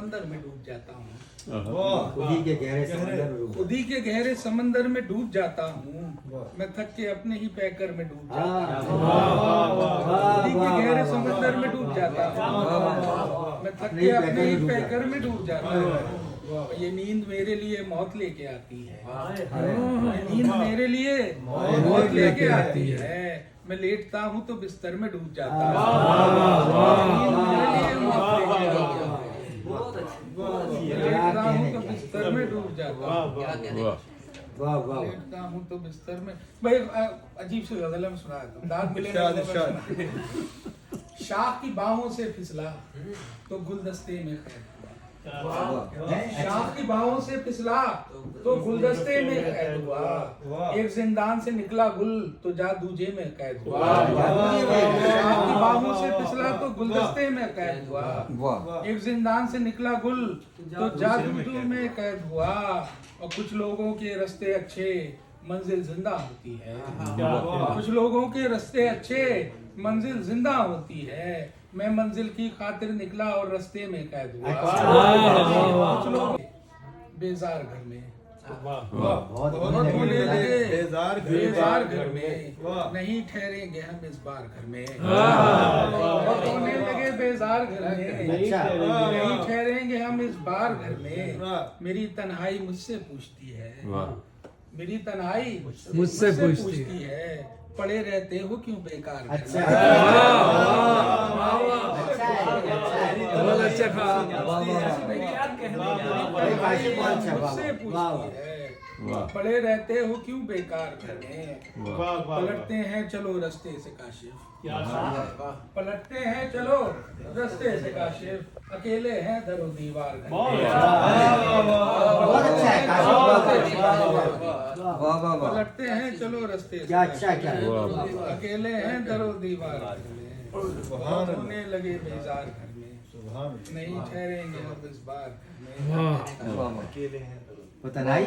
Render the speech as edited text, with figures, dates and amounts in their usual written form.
समंदर में डूब जाता हूँ। खुदी के गहरे समंदर में डूब खुदी के गहरे समंदर में डूब जाता हूँ। मैं थक के अपने ही पैकर में डूब जाता हूँ। खुदी के गहरे समंदर में डूब जाता हूँ। मैं थक के अपने ही पैकर में डूब जाता हूँ। ये नींद मेरे लिए मौत लेके आती है। ये नींद मेरे लिए मौत लेके आती है। मैं लेटता हूँ तो बिस्तर में डूब जाता हूँ। नींद मेरे लिए मौत लेके आती है। लेटता हूँ तो बिस्तर में डूब जाता हूँ। वाह वाह लेटता हूँ तो बिस्तर में। भाई अजीब सी गजल है, मैं सुनाया था। दांत मिले शाख की बाहों से फिसला तो गुलदस्ते में कैद हुआ। शाख की बाहों से फिसला तो गुलदस्ते में कैद हुआ। एक जिंदान से निकला गुल तो जादूजे में कैद हुआ। शाख की बाहों से फिसला तो गुलदस्ते में कैद हुआ। एक जिंदान से निकला गुल तो जादू में कैद हुआ। और कुछ लोगों के रास्ते अच्छे मंजिल जिंदा होती है। कुछ लोगों के रास्ते अच्छे मंजिल जिंदा होती है। मैं मंजिल की खातिर निकला और रास्ते में कैद हुआ। कुछ लोग बेजार घर में बहुत होने लगे बेजार घर में, नहीं ठहरेंगे हम इस बार घर में। बहुत होने लगे बेजार घर में, नहीं ठहरेंगे हम इस बार घर में। मेरी तन्हाई मुझसे पूछती है, मेरी तन्हाई मुझसे पूछती है, पड़े रहते हो क्यों बेकार। अच्छा बहुत अच्छा मुझसे पूछती है, पड़े रहते हो क्यों बेकार घर में। पलटते हैं चलो रास्ते से काशिफ, पलटते हैं चलो रास्ते से काशिफ, अकेले हैं दरो दीवार घर में। पलटते हैं चलो रास्ते से क्या अच्छा क्या अकेले हैं दरो दीवार घर में। होने लगे बेजार घर में, नहीं ठहरेंगे हम इस बार घर में। पता नहीं